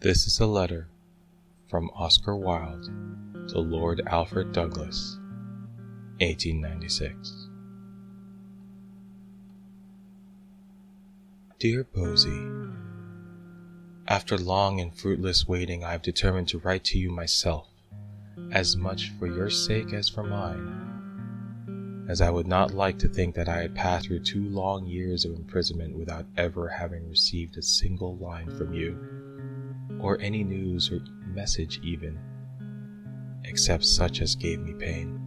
This is a letter from Oscar Wilde to Lord Alfred Douglas, 1896. Dear Posy, after long and fruitless waiting, I have determined to write to you myself, as much for your sake as for mine, as I would not like to think that I had passed through 2 long years of imprisonment without ever having received a single line from you, or any news or message even, except such as gave me pain.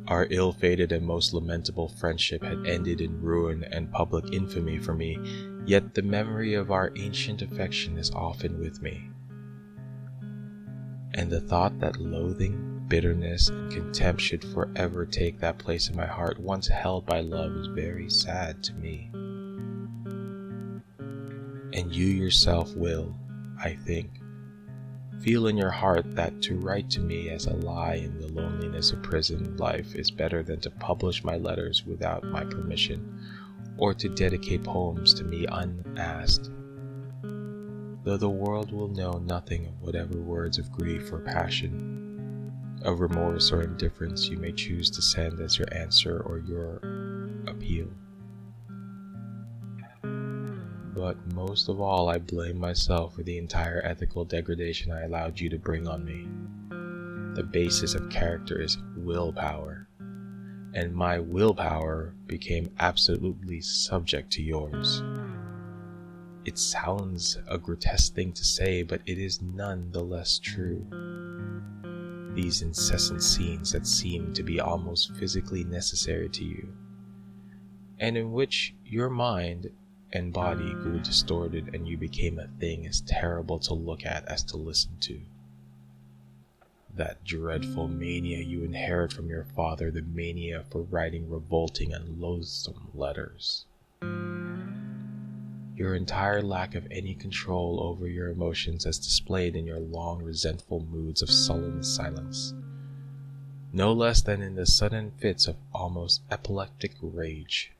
Our ill-fated and most lamentable friendship had ended in ruin and public infamy for me, yet the memory of our ancient affection is often with me, and the thought that loathing, bitterness, and contempt should forever take that place in my heart once held by love is very sad to me. And you yourself will, I think, feel in your heart that to write to me as a lie in the loneliness of prison life is better than to publish my letters without my permission, or to dedicate poems to me unasked, though the world will know nothing of whatever words of grief or passion, of remorse or indifference you may choose to send as your answer or your appeal. But most of all, I blame myself for the entire ethical degradation I allowed you to bring on me. The basis of character is willpower, and my willpower became absolutely subject to yours. It sounds a grotesque thing to say, but it is none the less true. These incessant scenes that seem to be almost physically necessary to you, and in which your mind and body grew distorted and you became a thing as terrible to look at as to listen to. That dreadful mania you inherit from your father, the mania for writing revolting and loathsome letters. Your entire lack of any control over your emotions as displayed in your long resentful moods of sullen silence, no less than in the sudden fits of almost epileptic rage.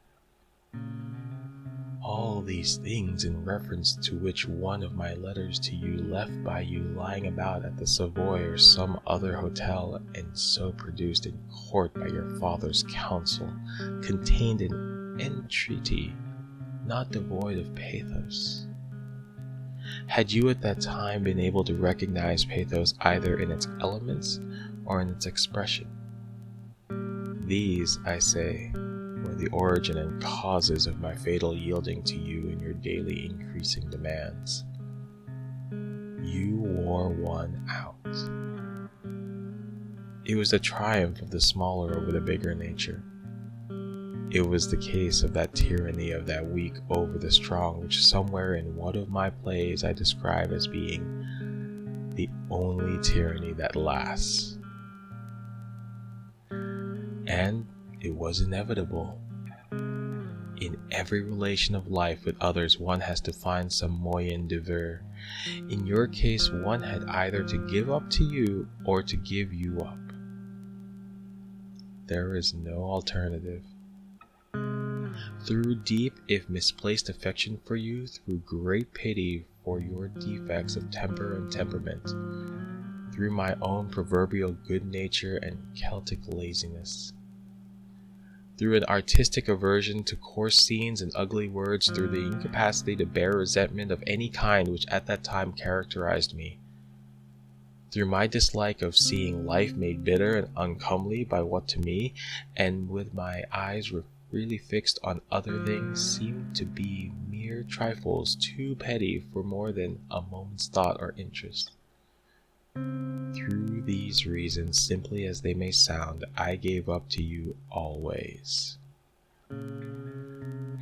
All these things in reference to which one of my letters to you left by you lying about at the Savoy or some other hotel, and so produced in court by your father's counsel, contained an entreaty not devoid of pathos. Had you at that time been able to recognize pathos either in its elements or in its expression? These, I say, were the origin and causes of my fatal yielding to you in your daily increasing demands. You wore one out. It was the triumph of the smaller over the bigger nature. It was the case of that tyranny of that weak over the strong, which somewhere in one of my plays I describe as being the only tyranny that lasts. And it was inevitable. In every relation of life with others, one has to find some moyen de ver. In your case, one had either to give up to you or to give you up. There is no alternative. Through deep, if misplaced affection for you, through great pity for your defects of temper and temperament, through my own proverbial good nature and Celtic laziness, through an artistic aversion to coarse scenes and ugly words, through the incapacity to bear resentment of any kind which at that time characterized me, through my dislike of seeing life made bitter and uncomely by what to me, and with my eyes really fixed on other things, seemed to be mere trifles too petty for more than a moment's thought or interest. Through these reasons, simply as they may sound, I gave up to you always.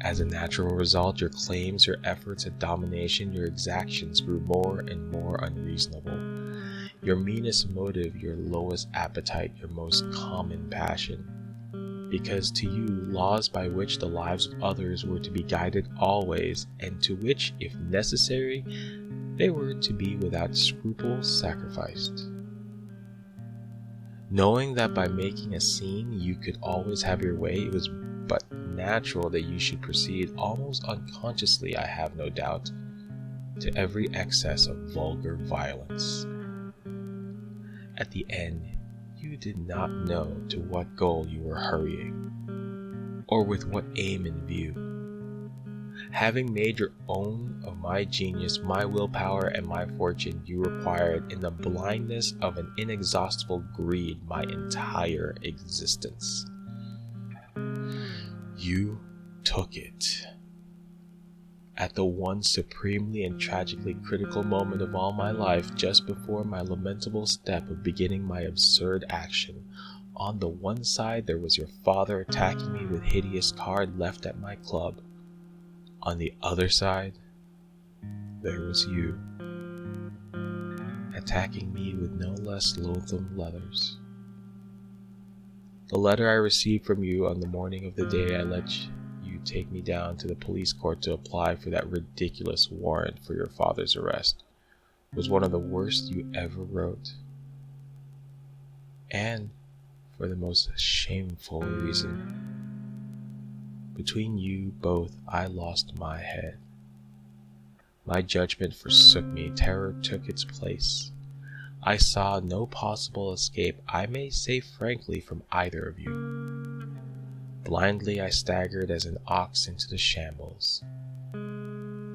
As a natural result, your claims, your efforts at domination, your exactions grew more and more unreasonable. Your meanest motive, your lowest appetite, your most common passion. Because to you, laws by which the lives of others were to be guided always, and to which, if necessary, they were to be without scruple sacrificed. Knowing that by making a scene you could always have your way, it was but natural that you should proceed almost unconsciously, I have no doubt, to every excess of vulgar violence. At the end, you did not know to what goal you were hurrying, or with what aim in view. Having made your own of my genius, my willpower, and my fortune, you required in the blindness of an inexhaustible greed my entire existence. You took it. At the one supremely and tragically critical moment of all my life, just before my lamentable step of beginning my absurd action, on the one side there was your father attacking me with hideous card left at my club. On the other side, there was you, attacking me with no less loathsome letters. The letter I received from you on the morning of the day I let you take me down to the police court to apply for that ridiculous warrant for your father's arrest was one of the worst you ever wrote. And for the most shameful reason. Between you both, I lost my head. My judgment forsook me, terror took its place. I saw no possible escape, I may say frankly, from either of you. Blindly I staggered as an ox into the shambles.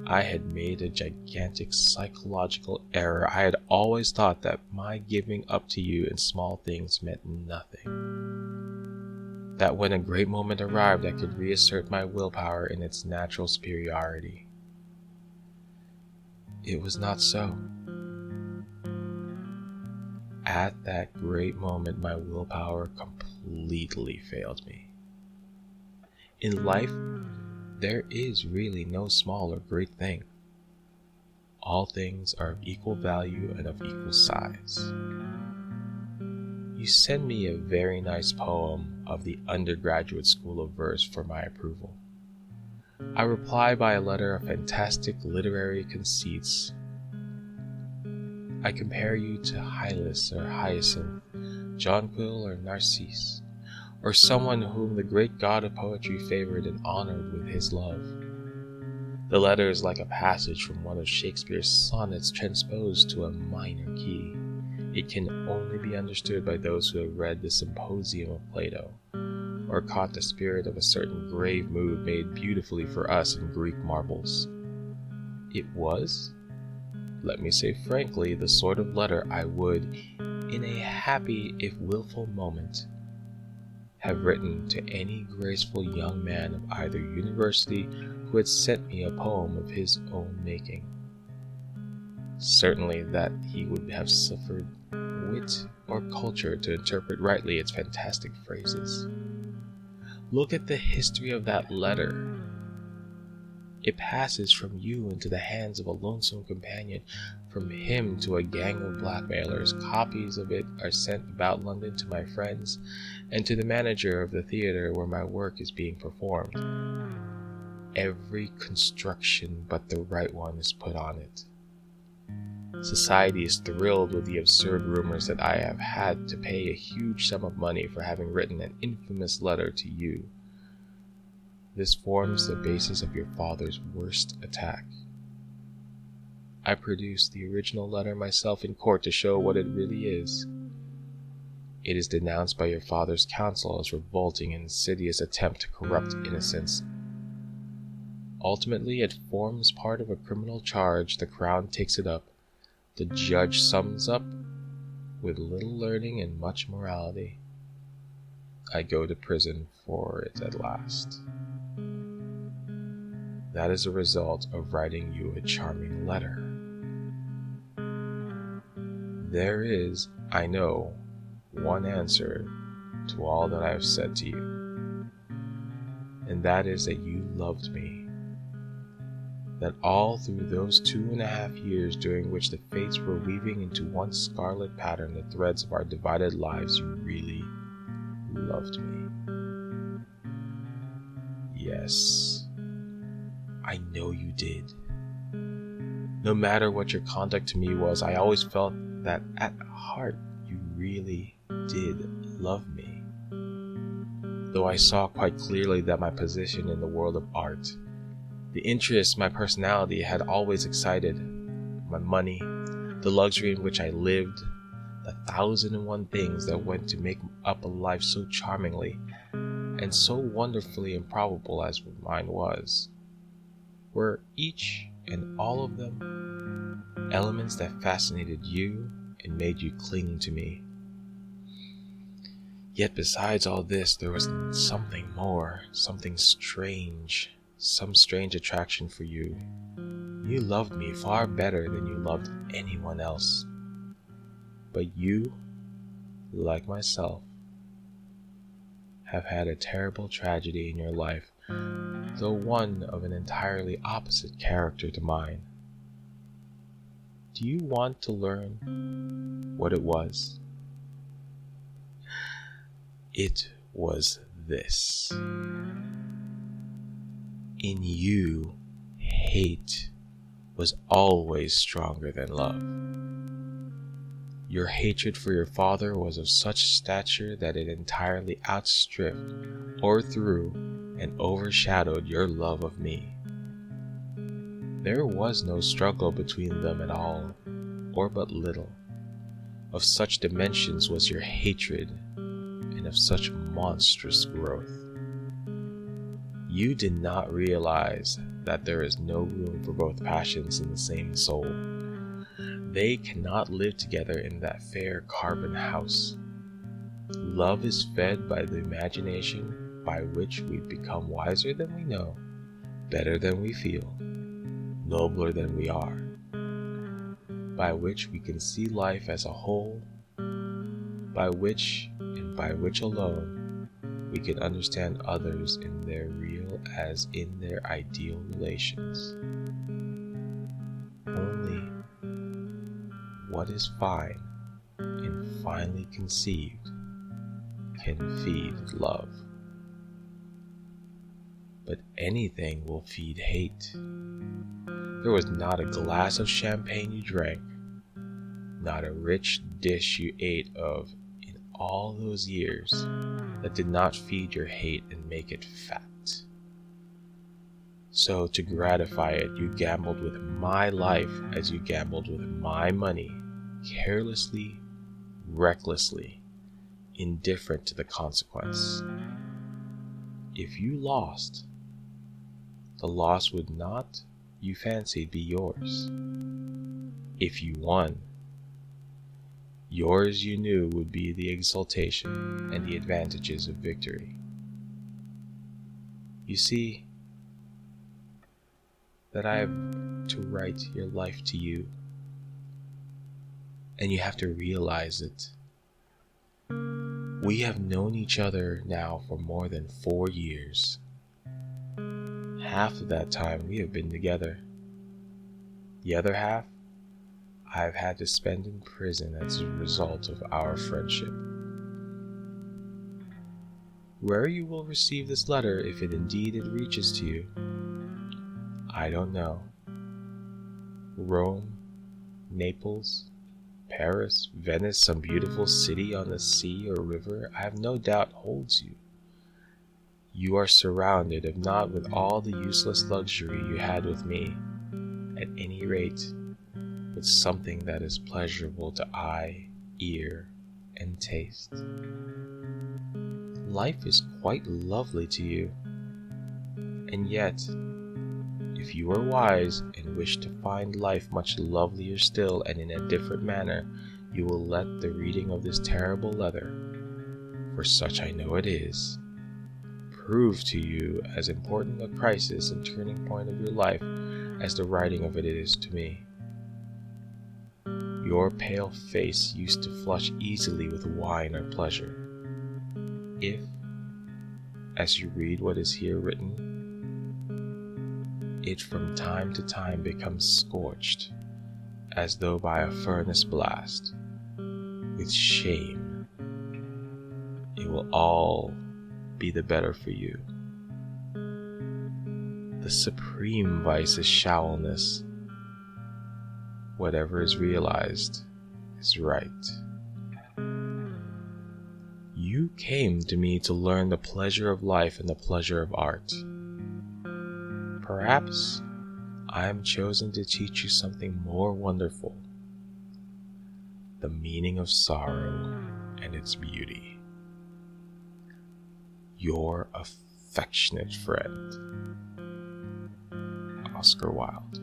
I had made a gigantic psychological error. I had always thought that my giving up to you in small things meant nothing. That when a great moment arrived, I could reassert my willpower in its natural superiority. It was not so. At that great moment, my willpower completely failed me. In life, there is really no small or great thing. All things are of equal value and of equal size. You send me a very nice poem of the undergraduate school of verse for my approval. I reply by a letter of fantastic literary conceits. I compare you to Hylas or Hyacinth, Jonquil or Narcisse, or someone whom the great god of poetry favored and honored with his love. The letter is like a passage from one of Shakespeare's sonnets transposed to a minor key. It can only be understood by those who have read the Symposium of Plato, or caught the spirit of a certain grave mood made beautifully for us in Greek marbles. It was, let me say frankly, the sort of letter I would, in a happy if willful moment, have written to any graceful young man of either university who had sent me a poem of his own making. Certainly that he would have suffered wit or culture to interpret rightly its fantastic phrases. Look at the history of that letter. It passes from you into the hands of a lonesome companion, from him to a gang of blackmailers. Copies of it are sent about London to my friends, and to the manager of the theater where my work is being performed. Every construction but the right one is put on it. Society is thrilled with the absurd rumors that I have had to pay a huge sum of money for having written an infamous letter to you. This forms the basis of your father's worst attack. I produced the original letter myself in court to show what it really is. It is denounced by your father's counsel as revolting and insidious attempt to corrupt innocence. Ultimately, it forms part of a criminal charge. The Crown takes it up. The judge sums up with little learning and much morality. I go to prison for it at last. That is a result of writing you a charming letter. There is, I know, one answer to all that I have said to you, and that is that you loved me. That all through those 2.5 years during which the fates were weaving into one scarlet pattern the threads of our divided lives, you really loved me. Yes, I know you did. No matter what your conduct to me was, I always felt that at heart you really did love me. Though I saw quite clearly that my position in the world of art, The interests my personality had always excited, my money, the luxury in which I lived, the 1,001 things that went to make up a life so charmingly and so wonderfully improbable as mine was, were each and all of them elements that fascinated you and made you cling to me. Yet besides all this, there was something more, something strange, some strange attraction for you. You loved me far better than you loved anyone else. But you, like myself, have had a terrible tragedy in your life, though one of an entirely opposite character to mine. Do you want to learn what it was? It was this. In you, hate was always stronger than love. Your hatred for your father was of such stature that it entirely outstripped, o'erthrew, and overshadowed your love of me. There was no struggle between them at all, or but little. Of such dimensions was your hatred, and of such monstrous growth. You did not realize that there is no room for both passions in the same soul. They cannot live together in that fair carbon house. Love is fed by the imagination, by which we become wiser than we know, better than we feel, nobler than we are, by which we can see life as a whole, by which, and by which alone, we can understand others in their real as in their ideal relations. Only what is fine and finely conceived can feed love. But anything will feed hate. There was not a glass of champagne you drank, not a rich dish you ate of in all those years that did not feed your hate and make it fat. So to gratify it, you gambled with my life as you gambled with my money, carelessly, recklessly, indifferent to the consequence. If you lost, the loss would not, you fancied, be yours. If you won, yours you knew would be the exultation and the advantages of victory. You see that I have to write your life to you, and you have to realize it. We have known each other now for more than 4 years. Half of that time we have been together. The other half I have had to spend in prison as a result of our friendship. Where you will receive this letter, if it indeed reaches to you, I don't know. Rome, Naples, Paris, Venice, some beautiful city on the sea or river, I have no doubt holds you. You are surrounded, if not with all the useless luxury you had with me, at any rate, with something that is pleasurable to eye, ear, and taste. Life is quite lovely to you, and yet, if you are wise and wish to find life much lovelier still and in a different manner, you will let the reading of this terrible letter, for such I know it is, prove to you as important a crisis and turning point of your life as the writing of it is to me. Your pale face used to flush easily with wine or pleasure. If, as you read what is here written, it from time to time becomes scorched, as though by a furnace blast, with shame, it will all be the better for you. The supreme vice is shallowness. Whatever is realized is right. You came to me to learn the pleasure of life and the pleasure of art. Perhaps I am chosen to teach you something more wonderful, the meaning of sorrow and its beauty. Your affectionate friend, Oscar Wilde.